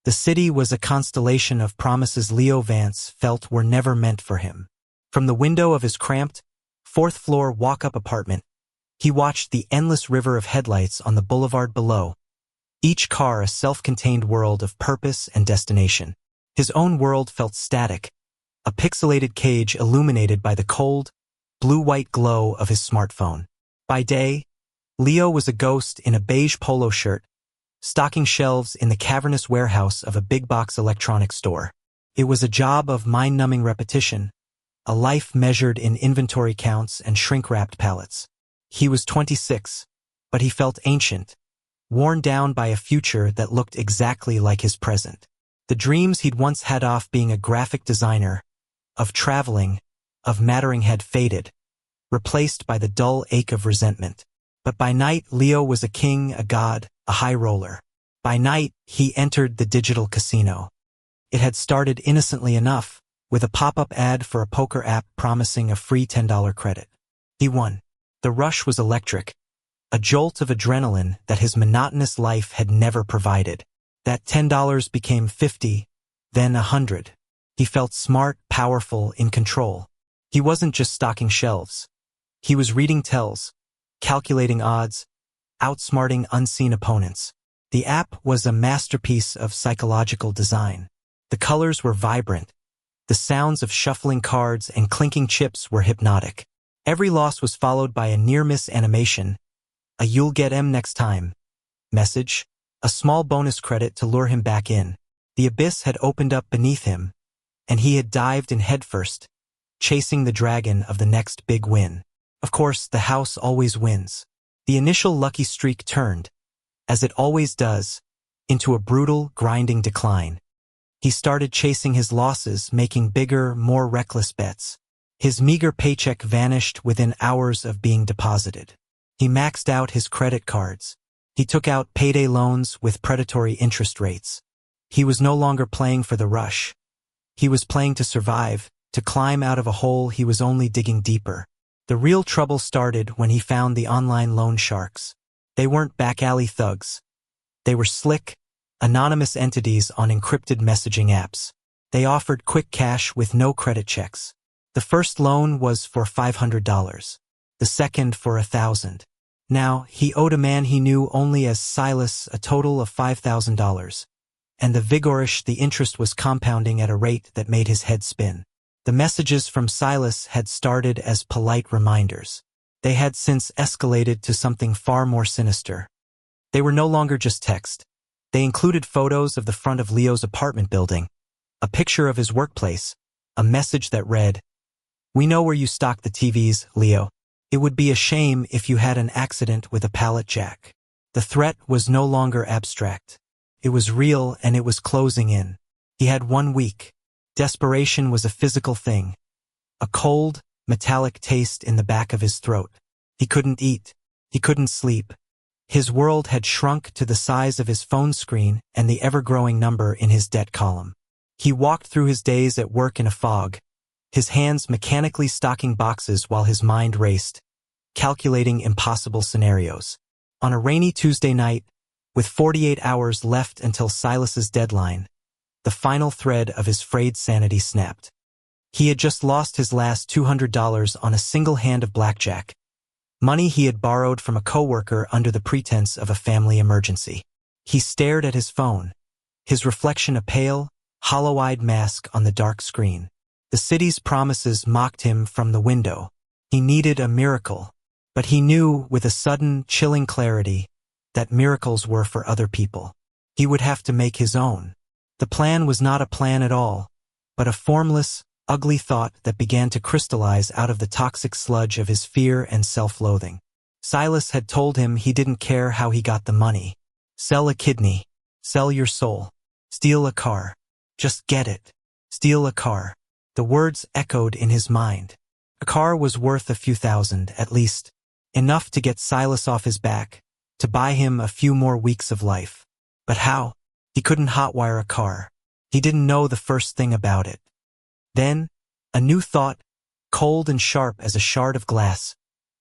The city was a constellation of promises Leo Vance felt were never meant for him. From the window of his cramped, fourth-floor walk-up apartment, he watched the endless river of headlights on the boulevard below, each car a self-contained world of purpose and destination. His own world felt static, a pixelated cage illuminated by the cold, blue-white glow of his smartphone. By day, Leo was a ghost in a beige polo shirt, stocking shelves in the cavernous warehouse of a big-box electronics store. It was a job of mind-numbing repetition, a life measured in inventory counts and shrink-wrapped pallets. He was 26, but he felt ancient, worn down by a future that looked exactly like his present. The dreams he'd once had of being a graphic designer, of traveling, of mattering had faded, replaced by the dull ache of resentment. But by night, Leo was a king, a god, a high roller. By night, he entered the digital casino. It had started innocently enough, with a pop-up ad for a poker app promising a free $10 credit. He won. The rush was electric, a jolt of adrenaline that his monotonous life had never provided. That $10 became $50, then $100. He felt smart, powerful, in control. He wasn't just stocking shelves. He was reading tells, calculating odds, outsmarting unseen opponents. The app was a masterpiece of psychological design. The colors were vibrant. The sounds of shuffling cards and clinking chips were hypnotic. Every loss was followed by a near-miss animation, a "you'll get 'em next time" message, a small bonus credit to lure him back in. The abyss had opened up beneath him, and he had dived in headfirst, chasing the dragon of the next big win. Of course, the house always wins. The initial lucky streak turned, as it always does, into a brutal, grinding decline. He started chasing his losses, making bigger, more reckless bets. His meager paycheck vanished within hours of being deposited. He maxed out his credit cards. He took out payday loans with predatory interest rates. He was no longer playing for the rush. He was playing to survive, to climb out of a hole he was only digging deeper. The real trouble started when he found the online loan sharks. They weren't back-alley thugs. They were slick, anonymous entities on encrypted messaging apps. They offered quick cash with no credit checks. The first loan was for $500, the second for $1,000. Now, he owed a man he knew only as Silas a total of $5,000, and the vigorish the interest was compounding at a rate that made his head spin. The messages from Silas had started as polite reminders. They had since escalated to something far more sinister. They were no longer just text. They included photos of the front of Leo's apartment building, a picture of his workplace, a message that read, "We know where you stock the TVs, Leo. It would be a shame if you had an accident with a pallet jack." The threat was no longer abstract. It was real, and it was closing in. He had 1 week. Desperation was a physical thing. A cold, metallic taste in the back of his throat. He couldn't eat. He couldn't sleep. His world had shrunk to the size of his phone screen and the ever-growing number in his debt column. He walked through his days at work in a fog, his hands mechanically stocking boxes while his mind raced, calculating impossible scenarios. On a rainy Tuesday night, with 48 hours left until Silas's deadline, the final thread of his frayed sanity snapped. He had just lost his last $200 on a single hand of blackjack, money he had borrowed from a coworker under the pretense of a family emergency. He stared at his phone, his reflection a pale, hollow-eyed mask on the dark screen. The city's promises mocked him from the window. He needed a miracle, but he knew with a sudden, chilling clarity that miracles were for other people. He would have to make his own. The plan was not a plan at all, but a formless, ugly thought that began to crystallize out of the toxic sludge of his fear and self-loathing. Silas had told him he didn't care how he got the money. Sell a kidney. Sell your soul. Steal a car. Just get it. Steal a car. The words echoed in his mind. A car was worth a few thousand, at least. Enough to get Silas off his back, to buy him a few more weeks of life. But how? He couldn't hotwire a car. He didn't know the first thing about it. Then, a new thought, cold and sharp as a shard of glass,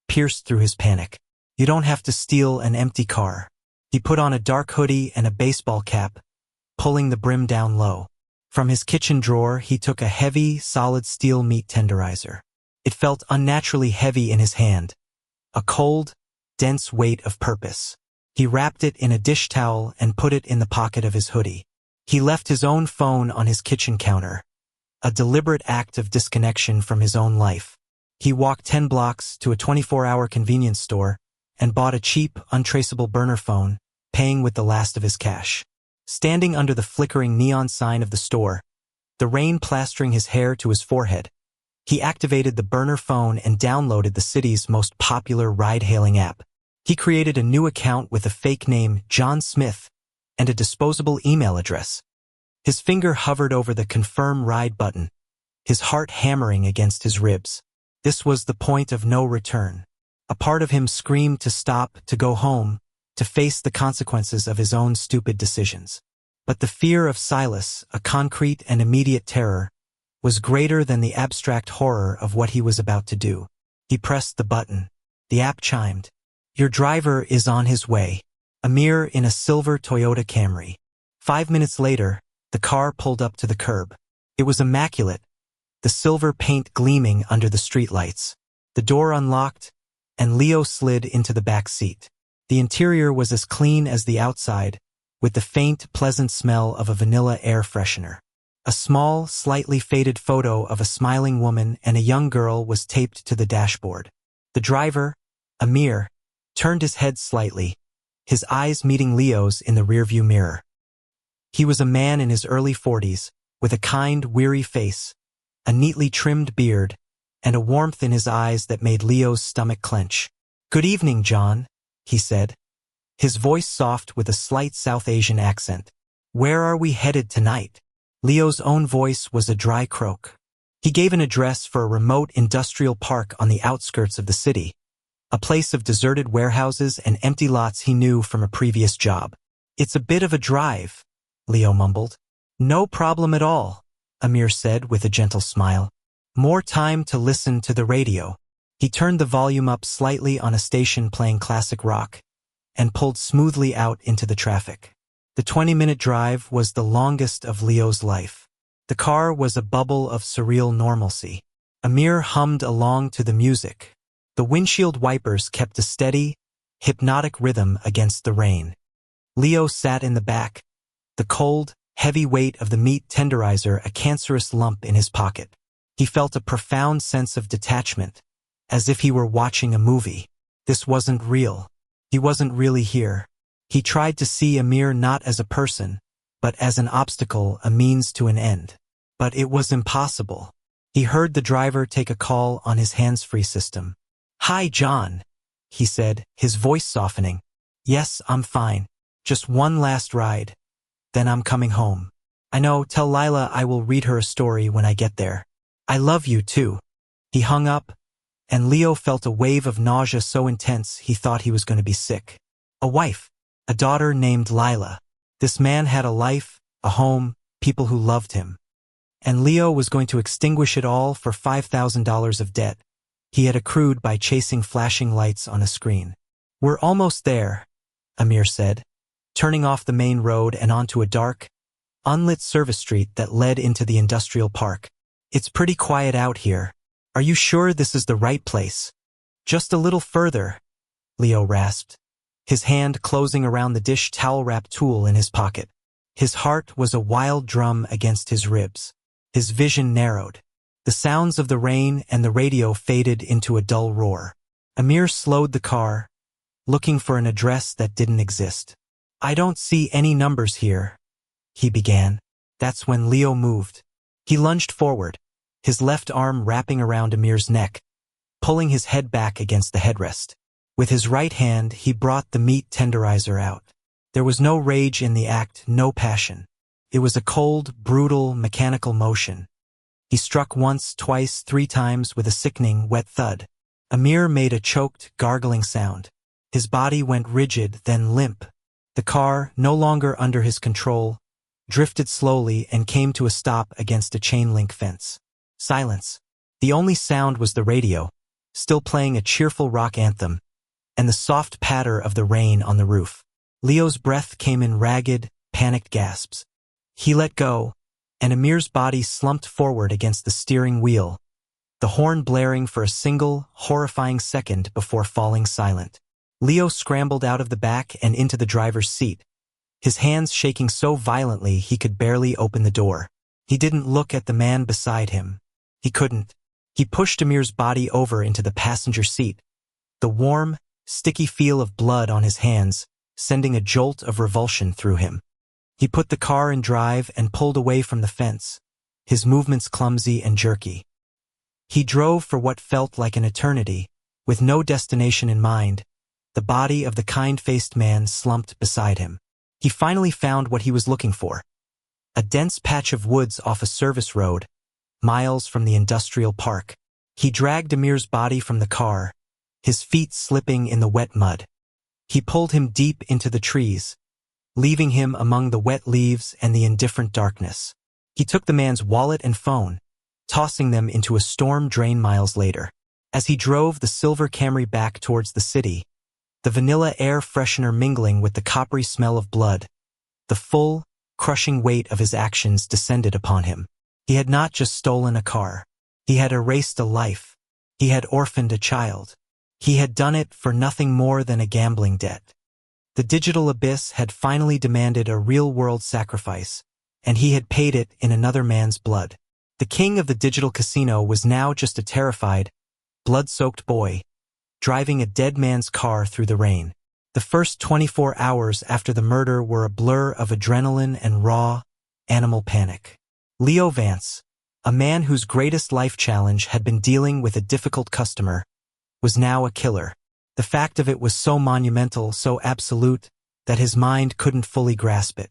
pierced through his panic. You don't have to steal an empty car. He put on a dark hoodie and a baseball cap, pulling the brim down low. From his kitchen drawer, he took a heavy, solid steel meat tenderizer. It felt unnaturally heavy in his hand, a cold, dense weight of purpose. He wrapped it in a dish towel and put it in the pocket of his hoodie. He left his own phone on his kitchen counter, a deliberate act of disconnection from his own life. He walked 10 blocks to a 24-hour convenience store and bought a cheap, untraceable burner phone, paying with the last of his cash. Standing under the flickering neon sign of the store, the rain plastering his hair to his forehead, he activated the burner phone and downloaded the city's most popular ride-hailing app. He created a new account with a fake name, John Smith, and a disposable email address. His finger hovered over the confirm ride button, his heart hammering against his ribs. This was the point of no return. A part of him screamed to stop, to go home, to face the consequences of his own stupid decisions. But the fear of Silas, a concrete and immediate terror, was greater than the abstract horror of what he was about to do. He pressed the button. The app chimed. "Your driver is on his way." Amir in a silver Toyota Camry. 5 minutes later, the car pulled up to the curb. It was immaculate, the silver paint gleaming under the streetlights. The door unlocked, and Leo slid into the back seat. The interior was as clean as the outside, with the faint, pleasant smell of a vanilla air freshener. A small, slightly faded photo of a smiling woman and a young girl was taped to the dashboard. The driver, Amir, turned his head slightly, his eyes meeting Leo's in the rearview mirror. He was a man in his early 40s, with a kind, weary face, a neatly trimmed beard, and a warmth in his eyes that made Leo's stomach clench. "Good evening, John," he said, his voice soft with a slight South Asian accent. "Where are we headed tonight?" Leo's own voice was a dry croak. He gave an address for a remote industrial park on the outskirts of the city, a place of deserted warehouses and empty lots he knew from a previous job. "It's a bit of a drive," Leo mumbled. "No problem at all," Amir said with a gentle smile. "More time to listen to the radio." He turned the volume up slightly on a station playing classic rock and pulled smoothly out into the traffic. The 20-minute drive was the longest of Leo's life. The car was a bubble of surreal normalcy. Amir hummed along to the music. The windshield wipers kept a steady, hypnotic rhythm against the rain. Leo sat in the back, the cold, heavy weight of the meat tenderizer a cancerous lump in his pocket. He felt a profound sense of detachment, as if he were watching a movie. This wasn't real. He wasn't really here. He tried to see Amir not as a person, but as an obstacle, a means to an end. But it was impossible. He heard the driver take a call on his hands-free system. "Hi, John," he said, his voice softening. "Yes, I'm fine. Just one last ride. Then I'm coming home. I know, tell Lila I will read her a story when I get there. I love you too." He hung up, and Leo felt a wave of nausea so intense he thought he was going to be sick. A wife, a daughter named Lila. This man had a life, a home, people who loved him. And Leo was going to extinguish it all for $5,000 of debt he had accrued by chasing flashing lights on a screen. "We're almost there," Amir said, turning off the main road and onto a dark, unlit service street that led into the industrial park. "It's pretty quiet out here. Are you sure this is the right place?" "Just a little further," Leo rasped, his hand closing around the dish towel-wrapped tool in his pocket. His heart was a wild drum against his ribs. His vision narrowed. The sounds of the rain and the radio faded into a dull roar. Amir slowed the car, looking for an address that didn't exist. "I don't see any numbers here," he began. That's when Leo moved. He lunged forward, his left arm wrapping around Amir's neck, pulling his head back against the headrest. With his right hand, he brought the meat tenderizer out. There was no rage in the act, no passion. It was a cold, brutal, mechanical motion. He struck once, twice, 3 times with a sickening, wet thud. Amir made a choked, gargling sound. His body went rigid, then limp. The car, no longer under his control, drifted slowly and came to a stop against a chain-link fence. Silence. The only sound was the radio, still playing a cheerful rock anthem, and the soft patter of the rain on the roof. Leo's breath came in ragged, panicked gasps. He let go, and Amir's body slumped forward against the steering wheel, the horn blaring for a single, horrifying second before falling silent. Leo scrambled out of the back and into the driver's seat, his hands shaking so violently he could barely open the door. He didn't look at the man beside him. He couldn't. He pushed Amir's body over into the passenger seat, the warm, sticky feel of blood on his hands sending a jolt of revulsion through him. He put the car in drive and pulled away from the fence, his movements clumsy and jerky. He drove for what felt like an eternity, with no destination in mind, the body of the kind-faced man slumped beside him. He finally found what he was looking for. A dense patch of woods off a service road, miles from the industrial park. He dragged Amir's body from the car, his feet slipping in the wet mud. He pulled him deep into the trees, leaving him among the wet leaves and the indifferent darkness. He took the man's wallet and phone, tossing them into a storm drain miles later. As he drove the silver Camry back towards the city, the vanilla air freshener mingling with the coppery smell of blood, the full, crushing weight of his actions descended upon him. He had not just stolen a car. He had erased a life. He had orphaned a child. He had done it for nothing more than a gambling debt. The digital abyss had finally demanded a real-world sacrifice, and he had paid it in another man's blood. The king of the digital casino was now just a terrified, blood-soaked boy, driving a dead man's car through the rain. The first 24 hours after the murder were a blur of adrenaline and raw, animal panic. Leo Vance, a man whose greatest life challenge had been dealing with a difficult customer, was now a killer. The fact of it was so monumental, so absolute, that his mind couldn't fully grasp it.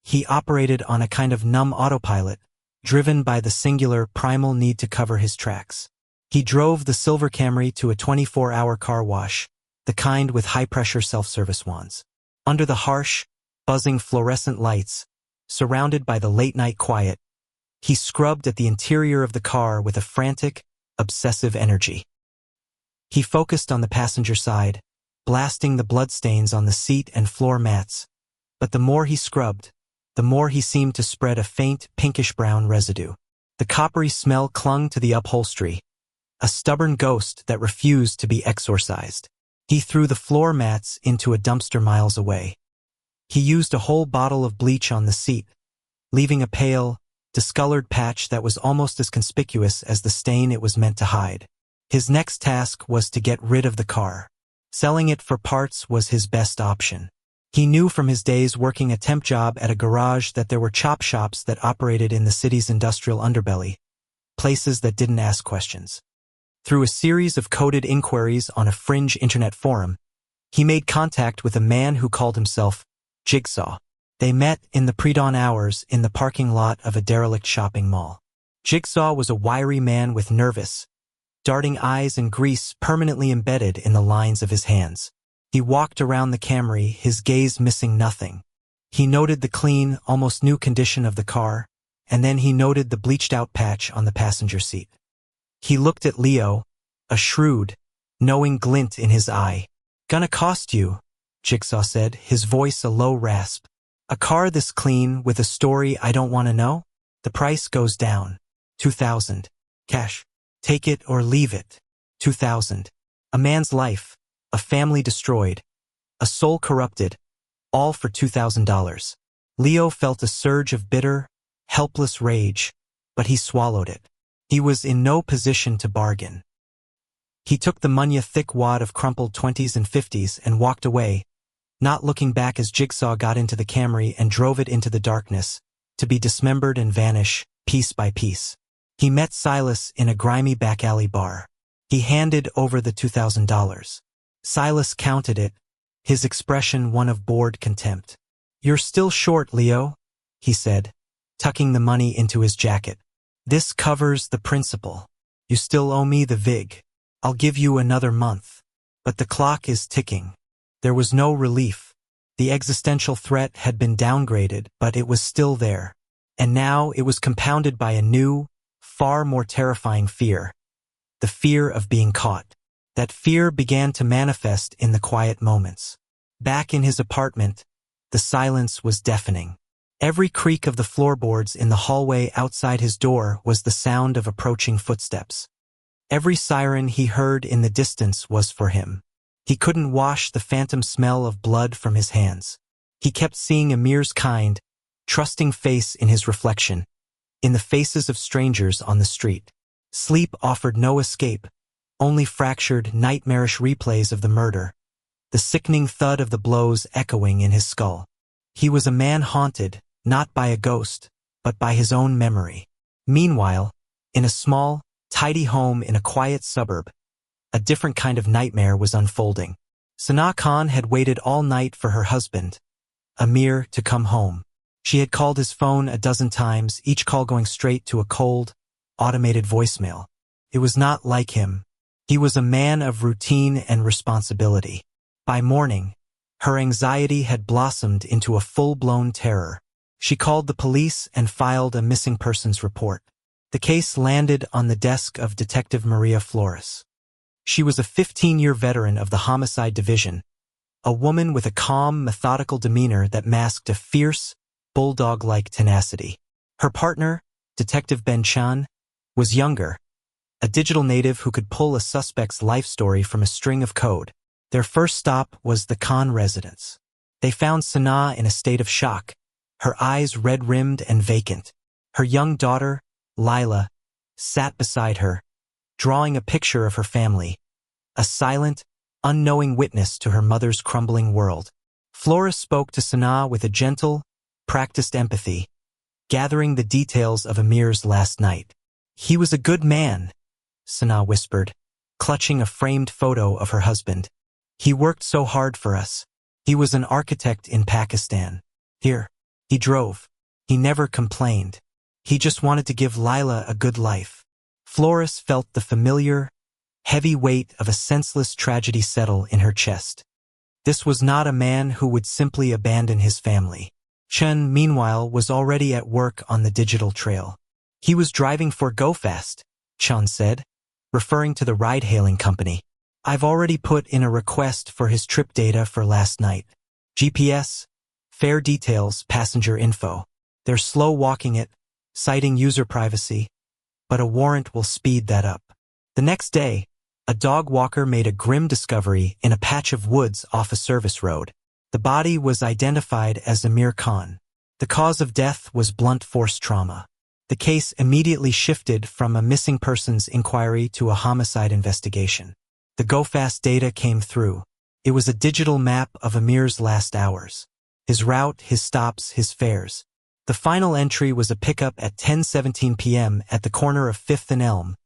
He operated on a kind of numb autopilot, driven by the singular, primal need to cover his tracks. He drove the silver Camry to a 24-hour car wash, the kind with high-pressure self-service wands. Under the harsh, buzzing fluorescent lights, surrounded by the late-night quiet, he scrubbed at the interior of the car with a frantic, obsessive energy. He focused on the passenger side, blasting the bloodstains on the seat and floor mats, but the more he scrubbed, the more he seemed to spread a faint, pinkish-brown residue. The coppery smell clung to the upholstery, a stubborn ghost that refused to be exorcised. He threw the floor mats into a dumpster miles away. He used a whole bottle of bleach on the seat, leaving a pale, discolored patch that was almost as conspicuous as the stain it was meant to hide. His next task was to get rid of the car. Selling it for parts was his best option. He knew from his days working a temp job at a garage that there were chop shops that operated in the city's industrial underbelly, places that didn't ask questions. Through a series of coded inquiries on a fringe internet forum, he made contact with a man who called himself Jigsaw. They met in the pre-dawn hours in the parking lot of a derelict shopping mall. Jigsaw was a wiry man with nervous, darting eyes and grease permanently embedded in the lines of his hands. He walked around the Camry, his gaze missing nothing. He noted the clean, almost new condition of the car, and then he noted the bleached-out patch on the passenger seat. He looked at Leo, a shrewd, knowing glint in his eye. "Gonna cost you," Jigsaw said, his voice a low rasp. "A car this clean with a story I don't want to know? The price goes down. 2,000. Cash. Take it or leave it. 2,000. A man's life, a family destroyed, a soul corrupted, all for $2,000. Leo felt a surge of bitter, helpless rage, but he swallowed it. He was in no position to bargain. He took the munya-thick wad of crumpled 20s and 50s and walked away, not looking back as Jigsaw got into the Camry and drove it into the darkness, to be dismembered and vanish, piece by piece. He met Silas in a grimy back-alley bar. He handed over the $2,000. Silas counted it, his expression one of bored contempt. "You're still short, Leo," he said, tucking the money into his jacket. "This covers the principal. You still owe me the vig. I'll give you another month. But the clock is ticking." There was no relief. The existential threat had been downgraded, but it was still there. And now it was compounded by a new, far more terrifying fear. The fear of being caught. That fear began to manifest in the quiet moments. Back in his apartment, the silence was deafening. Every creak of the floorboards in the hallway outside his door was the sound of approaching footsteps. Every siren he heard in the distance was for him. He couldn't wash the phantom smell of blood from his hands. He kept seeing Amir's kind, trusting face in his reflection, in the faces of strangers on the street. Sleep offered no escape, only fractured, nightmarish replays of the murder, the sickening thud of the blows echoing in his skull. He was a man haunted, not by a ghost, but by his own memory. Meanwhile, in a small, tidy home in a quiet suburb, a different kind of nightmare was unfolding. Sana Khan had waited all night for her husband, Amir, to come home. She had called his phone a dozen times, each call going straight to a cold, automated voicemail. It was not like him. He was a man of routine and responsibility. By morning, her anxiety had blossomed into a full-blown terror. She called the police and filed a missing persons report. The case landed on the desk of Detective Maria Flores. She was a 15-year veteran of the Homicide Division, a woman with a calm, methodical demeanor that masked a fierce, bulldog-like tenacity. Her partner, Detective Ben Chan, was younger, a digital native who could pull a suspect's life story from a string of code. Their first stop was the Khan residence. They found Sana in a state of shock, her eyes red-rimmed and vacant. Her young daughter, Lila, sat beside her, drawing a picture of her family, a silent, unknowing witness to her mother's crumbling world. Flores spoke to Sana with a gentle, practiced empathy, gathering the details of Amir's last night. "He was a good man," Sana whispered, clutching a framed photo of her husband. "He worked so hard for us. He was an architect in Pakistan. Here, he drove. He never complained. He just wanted to give Lila a good life." Flores felt the familiar, heavy weight of a senseless tragedy settle in her chest. This was not a man who would simply abandon his family. Chen, meanwhile, was already at work on the digital trail. "He was driving for GoFast," Chen said, referring to the ride-hailing company. "I've already put in a request for his trip data for last night. GPS, fare details, passenger info. They're slow walking it, citing user privacy, but a warrant will speed that up." The next day, a dog walker made a grim discovery in a patch of woods off a service road. The body was identified as Amir Khan. The cause of death was blunt force trauma. The case immediately shifted from a missing persons inquiry to a homicide investigation. The GoFast data came through. It was a digital map of Amir's last hours. His route, his stops, his fares. The final entry was a pickup at 10:17 p.m. at the corner of 5th and Elm,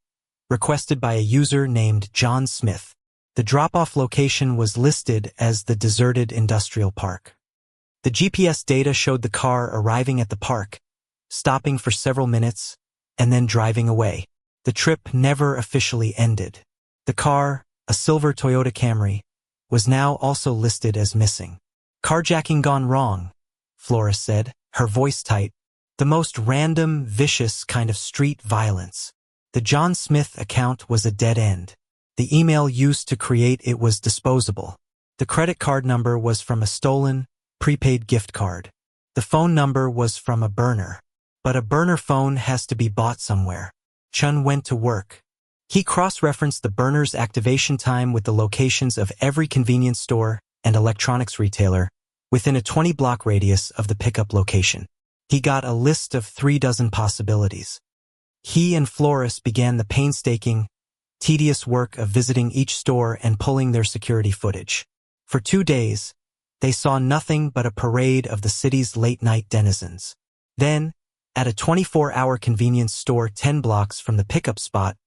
requested by a user named John Smith. The drop-off location was listed as the deserted industrial park. The GPS data showed the car arriving at the park, stopping for several minutes, and then driving away. The trip never officially ended. The car, a silver Toyota Camry, was now also listed as missing. "Carjacking gone wrong," Flores said, her voice tight. "The most random, vicious kind of street violence." The John Smith account was a dead end. The email used to create it was disposable. The credit card number was from a stolen, prepaid gift card. The phone number was from a burner. But a burner phone has to be bought somewhere. Chun went to work. He cross-referenced the burner's activation time with the locations of every convenience store and electronics retailer within a 20-block radius of the pickup location. He got a list of 36 possibilities. He and Flores began the painstaking, tedious work of visiting each store and pulling their security footage. For 2 days, they saw nothing but a parade of the city's late-night denizens. Then, at a 24-hour convenience store 10 blocks from the pickup spot,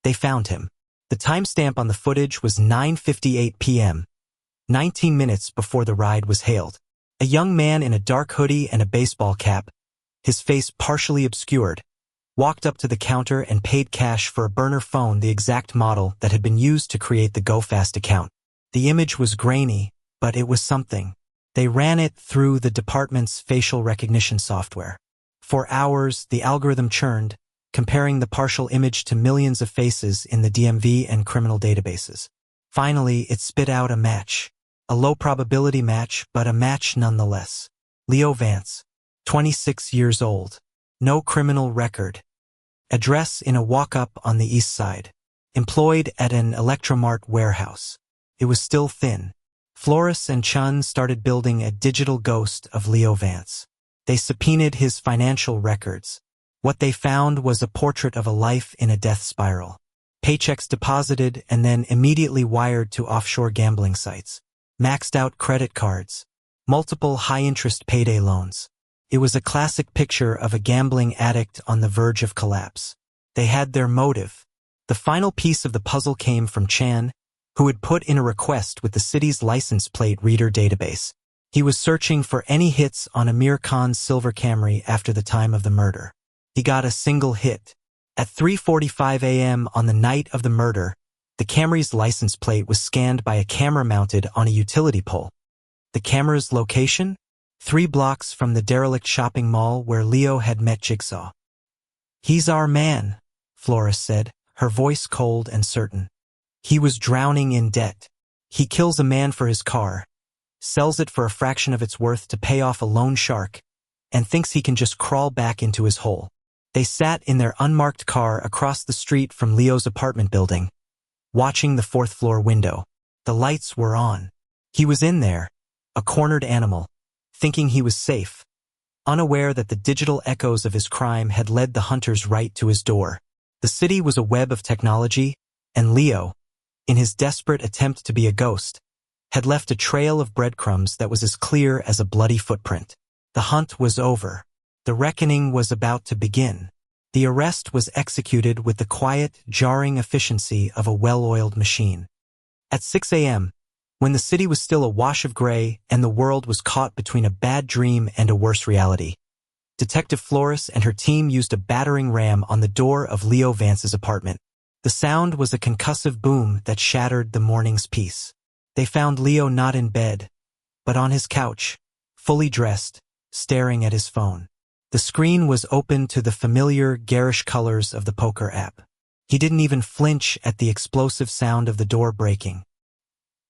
they found him. The timestamp on the footage was 9:58 p.m., 19 minutes before the ride was hailed. A young man in a dark hoodie and a baseball cap, his face partially obscured, walked up to the counter and paid cash for a burner phone, the exact model that had been used to create the GoFast account. The image was grainy, but it was something. They ran it through the department's facial recognition software. For hours, the algorithm churned, comparing the partial image to millions of faces in the DMV and criminal databases. Finally, it spit out a match. A low-probability match, but a match nonetheless. Leo Vance, 26 years old. No criminal record. Address in a walk-up on the east side. Employed at an Electromart warehouse. It was still thin. Flores and Chun started building a digital ghost of Leo Vance. They subpoenaed his financial records. What they found was a portrait of a life in a death spiral. Paychecks deposited and then immediately wired to offshore gambling sites. Maxed out credit cards. Multiple high-interest payday loans. It was a classic picture of a gambling addict on the verge of collapse. They had their motive. The final piece of the puzzle came from Chan, who had put in a request with the city's license plate reader database. He was searching for any hits on Amir Khan's silver Camry after the time of the murder. He got a single hit. At 3:45 a.m. on the night of the murder, the Camry's license plate was scanned by a camera mounted on a utility pole. The camera's location? 3 blocks from the derelict shopping mall where Leo had met Jigsaw. "He's our man," Flores said, her voice cold and certain. "He was drowning in debt. He kills a man for his car, sells it for a fraction of its worth to pay off a loan shark, and thinks he can just crawl back into his hole." They sat in their unmarked car across the street from Leo's apartment building, watching the 4th-floor window. The lights were on. He was in there, a cornered animal, thinking he was safe, unaware that the digital echoes of his crime had led the hunters right to his door. The city was a web of technology, and Leo, in his desperate attempt to be a ghost, had left a trail of breadcrumbs that was as clear as a bloody footprint. The hunt was over. The reckoning was about to begin. The arrest was executed with the quiet, jarring efficiency of a well-oiled machine. At 6 a.m., when the city was still a wash of gray and the world was caught between a bad dream and a worse reality, Detective Flores and her team used a battering ram on the door of Leo Vance's apartment. The sound was a concussive boom that shattered the morning's peace. They found Leo not in bed, but on his couch, fully dressed, staring at his phone. The screen was open to the familiar, garish colors of the poker app. He didn't even flinch at the explosive sound of the door breaking.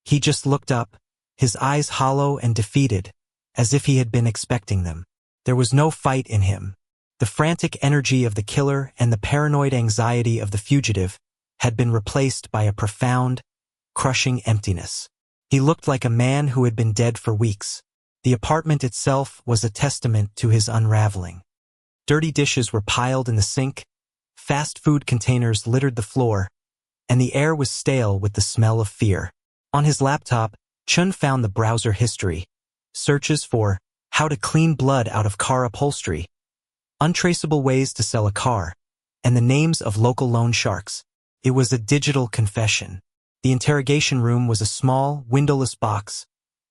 He just looked up, his eyes hollow and defeated, as if he had been expecting them. There was no fight in him. The frantic energy of the killer and the paranoid anxiety of the fugitive had been replaced by a profound, crushing emptiness. He looked like a man who had been dead for weeks. The apartment itself was a testament to his unraveling. Dirty dishes were piled in the sink, fast food containers littered the floor, and the air was stale with the smell of fear. On his laptop, Chun found the browser history, searches for how to clean blood out of car upholstery, untraceable ways to sell a car, and the names of local loan sharks. It was a digital confession. The interrogation room was a small, windowless box,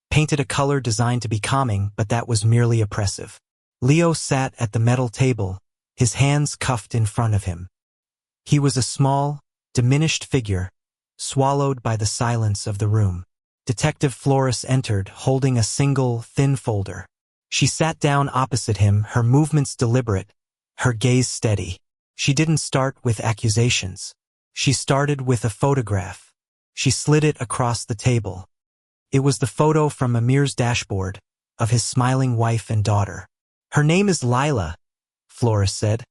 painted a color designed to be calming, but that was merely oppressive. Leo sat at the metal table, his hands cuffed in front of him. He was a small, diminished figure, swallowed by the silence of the room. Detective Flores entered, holding a single, thin folder. She sat down opposite him, her movements deliberate, her gaze steady. She didn't start with accusations. She started with a photograph. She slid it across the table. It was the photo from Amir's dashboard, of his smiling wife and daughter. "Her name is Lila," Flores said,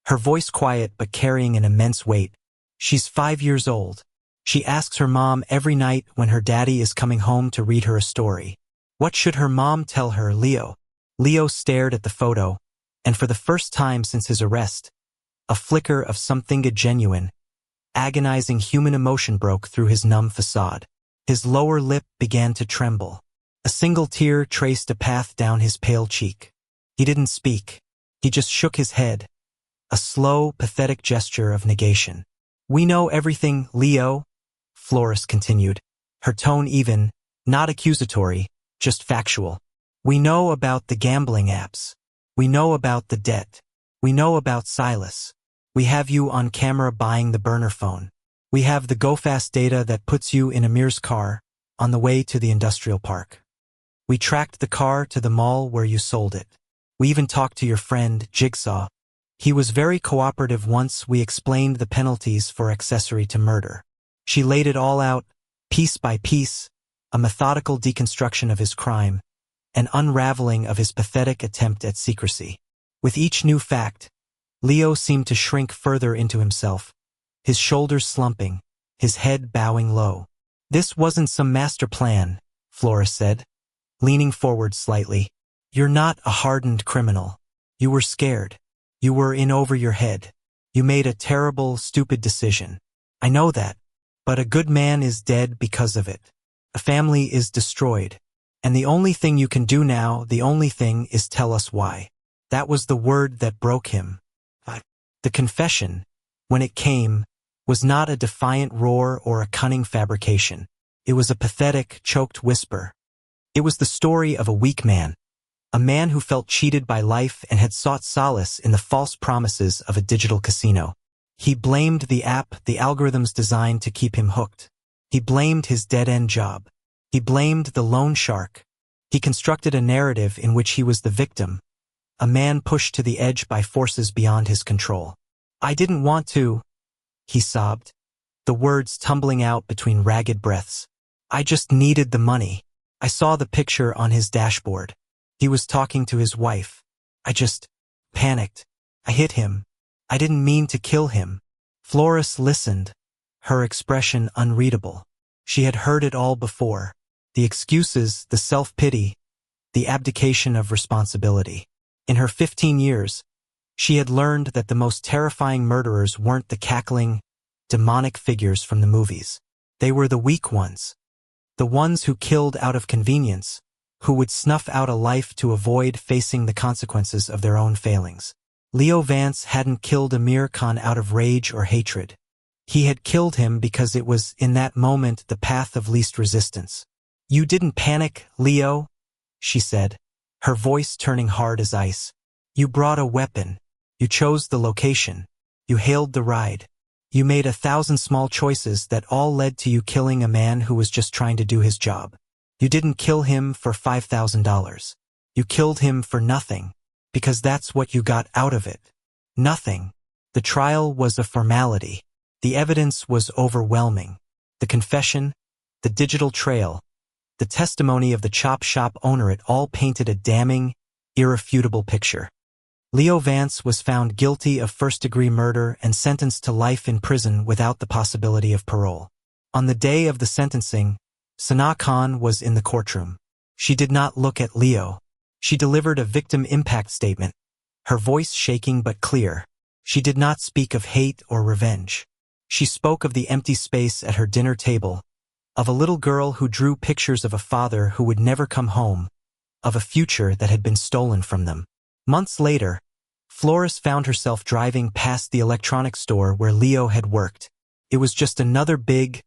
her voice quiet but carrying an immense weight. "She's 5 years old. She asks her mom every night when her daddy is coming home to read her a story. What should her mom tell her, Leo?" Leo stared at the photo, and for the first time since his arrest, a flicker of something genuine, agonizing human emotion broke through his numb facade. His lower lip began to tremble. A single tear traced a path down his pale cheek. He didn't speak. He just shook his head, a slow, pathetic gesture of negation. "We know everything, Leo," Flores continued, her tone even, not accusatory, just factual. "We know about the gambling apps. We know about the debt. We know about Silas. We have you on camera buying the burner phone. We have the GoFast data that puts you in Amir's car on the way to the industrial park. We tracked the car to the mall where you sold it. We even talked to your friend, Jigsaw. He was very cooperative once we explained the penalties for accessory to murder." She laid it all out, piece by piece, a methodical deconstruction of his crime, an unraveling of his pathetic attempt at secrecy. With each new fact, Leo seemed to shrink further into himself, his shoulders slumping, his head bowing low. "This wasn't some master plan," Flora said, leaning forward slightly. "You're not a hardened criminal. You were scared. You were in over your head. You made a terrible, stupid decision. I know that. But a good man is dead because of it. A family is destroyed. And the only thing you can do now, the only thing, is tell us why." That was the word that broke him. The confession, when it came, was not a defiant roar or a cunning fabrication. It was a pathetic, choked whisper. It was the story of a weak man, a man who felt cheated by life and had sought solace in the false promises of a digital casino. He blamed the app, the algorithms designed to keep him hooked. He blamed his dead-end job. He blamed the loan shark. He constructed a narrative in which he was the victim, a man pushed to the edge by forces beyond his control. "I didn't want to," he sobbed, the words tumbling out between ragged breaths. "I just needed the money. I saw the picture on his dashboard. He was talking to his wife. I just panicked. I hit him. I didn't mean to kill him." Flores listened, her expression unreadable. She had heard it all before. The excuses, the self-pity, the abdication of responsibility. In her 15 years, she had learned that the most terrifying murderers weren't the cackling, demonic figures from the movies. They were the weak ones. The ones who killed out of convenience, who would snuff out a life to avoid facing the consequences of their own failings. Leo Vance hadn't killed Amir Khan out of rage or hatred. He had killed him because it was, in that moment, the path of least resistance. "You didn't panic, Leo," she said, her voice turning hard as ice. "You brought a weapon. You chose the location. You hailed the ride. You made 1,000 small choices that all led to you killing a man who was just trying to do his job. You didn't kill him for $5,000. You killed him for nothing, because that's what you got out of it. Nothing. The trial was a formality. The evidence was overwhelming. The confession, the digital trail, the testimony of the chop shop owner, it all painted a damning, irrefutable picture. Leo Vance was found guilty of first-degree murder and sentenced to life in prison without the possibility of parole. On the day of the sentencing, Sana Khan was in the courtroom. She did not look at Leo. She delivered a victim impact statement, her voice shaking but clear. She did not speak of hate or revenge. She spoke of the empty space at her dinner table, of a little girl who drew pictures of a father who would never come home, of a future that had been stolen from them. Months later, Flores found herself driving past the electronics store where Leo had worked. It was just another big,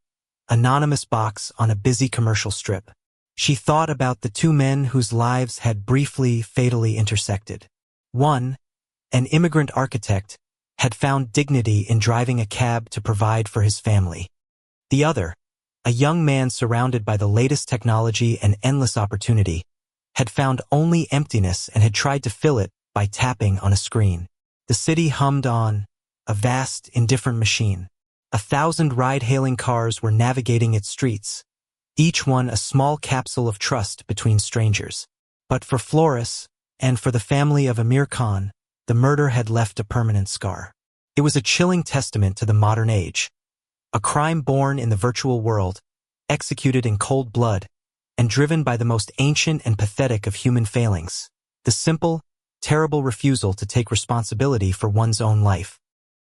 anonymous box on a busy commercial strip. She thought about the two men whose lives had briefly, fatally intersected. One, an immigrant architect, had found dignity in driving a cab to provide for his family. The other, a young man surrounded by the latest technology and endless opportunity, had found only emptiness and had tried to fill it by tapping on a screen. The city hummed on, a vast, indifferent machine. 1,000 ride-hailing cars were navigating its streets, each one a small capsule of trust between strangers. But for Flores, and for the family of Amir Khan, the murder had left a permanent scar. It was a chilling testament to the modern age. A crime born in the virtual world, executed in cold blood, and driven by the most ancient and pathetic of human failings, the simple, terrible refusal to take responsibility for one's own life.